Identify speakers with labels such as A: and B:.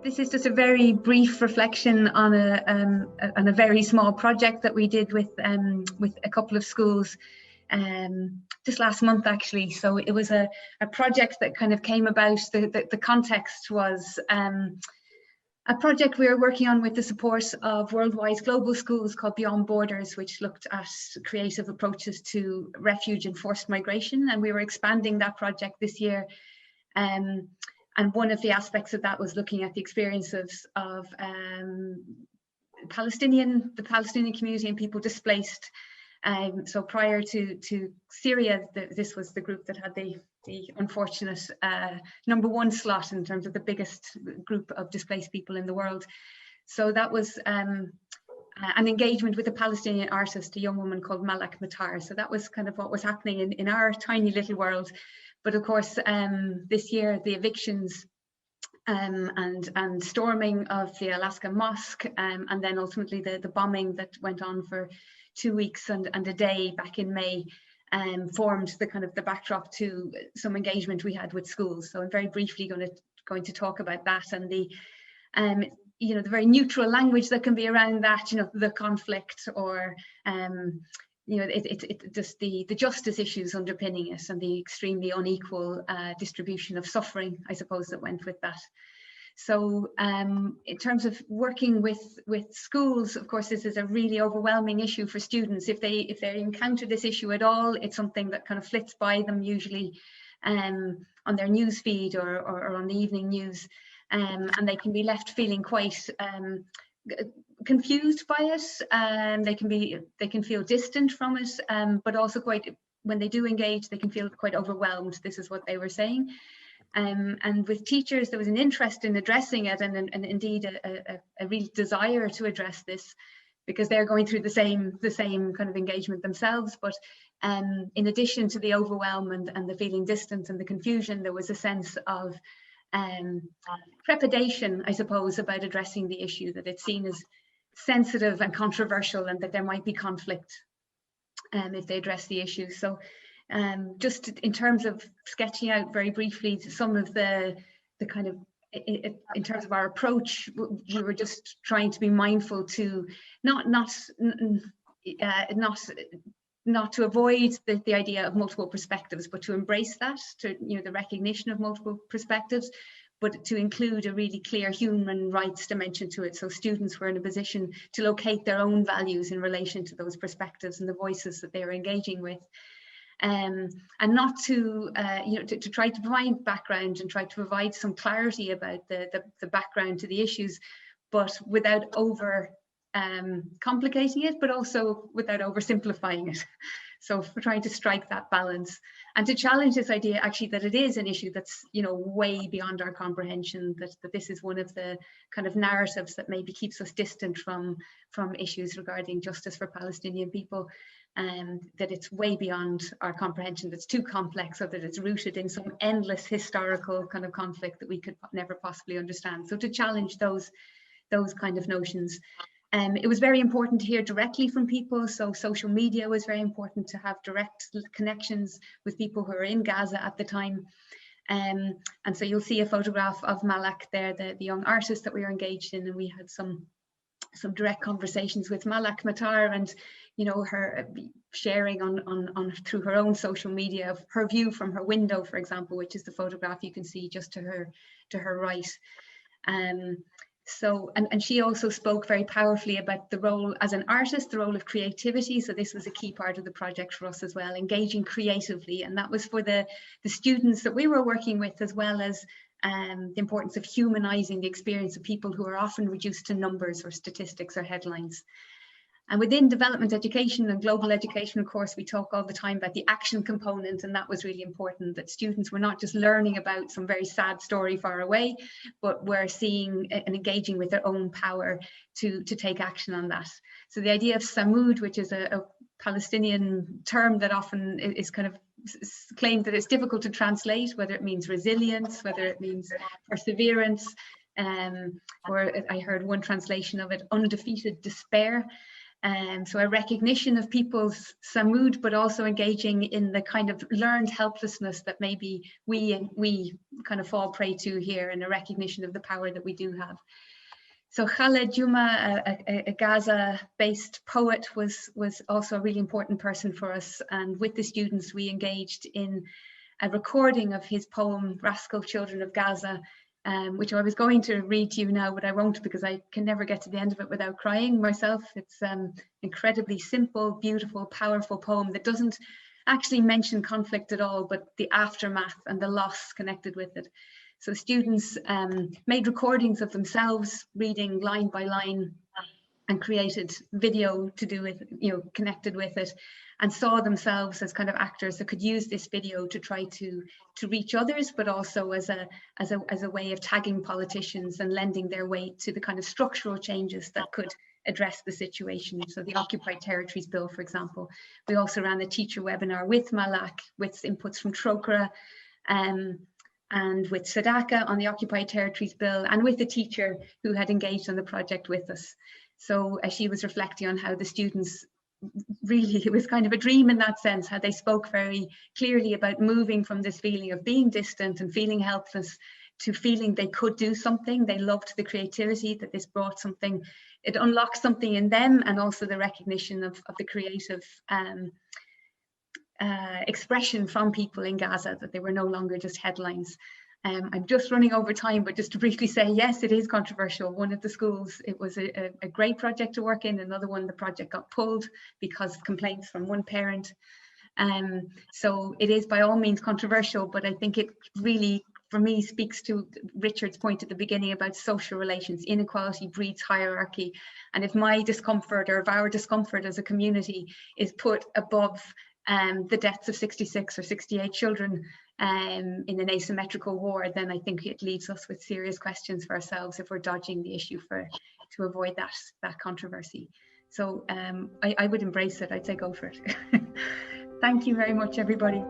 A: This is just a very brief reflection on a very small project that we did with a couple of schools just last month, actually. So it was a project that kind of came about. The context was a project we were working on with the support of worldwide global schools called Beyond Borders, which looked at creative approaches to refuge and forced migration. And we were expanding that project this year. And one of the aspects of that was looking at the experiences of the Palestinian community and people displaced. So prior to Syria, this was the group that had the unfortunate #1 slot in terms of the biggest group of displaced people in the world. So that was an engagement with a Palestinian artist, a young woman called Malak Matar. So that was kind of what was happening in our tiny little world. But of course, this year, the evictions and storming of the Alaska Mosque, and then ultimately the bombing that went on for 2 weeks and a day back in May, formed the kind of the backdrop to some engagement we had with schools. So I'm very briefly going to talk about that and the you know, the very neutral language that can be around that, you know, the conflict or you know, it's just the justice issues underpinning it and the extremely unequal distribution of suffering, I suppose, that went with that. So in terms of working with schools, of course, this is a really overwhelming issue for students. If they encounter this issue at all, it's something that kind of flits by them usually on their news feed or on the evening news, and they can be left feeling quite confused by it. They can feel distant from it, but also quite, when they do engage, they can feel quite overwhelmed. This is what they were saying. And with teachers, there was an interest in addressing it, and indeed a real desire to address this, because they're going through the same kind of engagement themselves. But in addition to the overwhelm and the feeling distant and the confusion, there was a sense of trepidation, I suppose, about addressing the issue, that it's seen as sensitive and controversial, and that there might be conflict if they address the issue. So just in terms of sketching out very briefly some of the kind of, in terms of our approach, we were just trying to be mindful to not to avoid the idea of multiple perspectives, but to embrace that, to, you know, the recognition of multiple perspectives, but to include a really clear human rights dimension to it. So students were in a position to locate their own values in relation to those perspectives and the voices that they were engaging with. And not to, you know, to try to provide background and try to provide some clarity about the background to the issues, but without over complicating it, but also without oversimplifying it. So we're trying to strike that balance and to challenge this idea, actually, that it is an issue that's, you know, way beyond our comprehension, that this is one of the kind of narratives that maybe keeps us distant from issues regarding justice for Palestinian people, and that it's way beyond our comprehension, that's too complex, or that it's rooted in some endless historical kind of conflict that we could never possibly understand. So to challenge those kind of notions. It was very important to hear directly from people. So social media was very important, to have direct connections with people who were in Gaza at the time. And so you'll see a photograph of Malak there, the young artist that we were engaged in, and we had some direct conversations with Malak Matar, and, you know, her sharing on through her own social media of her view from her window, for example, which is the photograph you can see just to her right. So, and she also spoke very powerfully about the role as an artist, the role of creativity. So this was a key part of the project for us as well, engaging creatively. And that was for the students that we were working with, as well as the importance of humanizing the experience of people who are often reduced to numbers or statistics or headlines. And within development education and global education, of course, we talk all the time about the action component, and that was really important, that students were not just learning about some very sad story far away, but were seeing and engaging with their own power to take action on that. So the idea of samud, which is a Palestinian term that often is kind of claimed that it's difficult to translate, whether it means resilience, whether it means perseverance, or I heard one translation of it, undefeated despair. So a recognition of people's samud, but also engaging in the kind of learned helplessness that maybe we kind of fall prey to here, and a recognition of the power that we do have. So Khaled Juma, a Gaza-based poet, was also a really important person for us. And with the students, we engaged in a recording of his poem, Rascal, Children of Gaza, which I was going to read to you now, but I won't, because I can never get to the end of it without crying myself. It's incredibly simple, beautiful, powerful poem that doesn't actually mention conflict at all, but the aftermath and the loss connected with it. So students made recordings of themselves reading line by line, and created video to do with, connected with it, and saw themselves as kind of actors that could use this video to try to reach others, but also as a way of tagging politicians and lending their weight to the kind of structural changes that could address the situation. So the Occupied Territories Bill, for example. We also ran a teacher webinar with Malak, with inputs from Trokra, and with Sadaka on the Occupied Territories Bill, and with a teacher who had engaged on the project with us. So she was reflecting on how the students, really, it was kind of a dream in that sense, how they spoke very clearly about moving from this feeling of being distant and feeling helpless to feeling they could do something. They loved the creativity that this brought something. It unlocked something in them, and also the recognition of the creative expression from people in Gaza, that they were no longer just headlines. I'm just running over time, but just to briefly say, yes, it is controversial. One of the schools, it was a great project to work in. Another one, the project got pulled because of complaints from one parent. So it is by all means controversial, but I think it really, for me, speaks to Richard's point at the beginning about social relations. Inequality breeds hierarchy. And if my discomfort, or if our discomfort as a community, is put above the deaths of 66 or 68 children in an asymmetrical war, then I think it leaves us with serious questions for ourselves if we're dodging the issue to avoid that controversy. So I would embrace it. I'd say go for it. Thank you very much, everybody.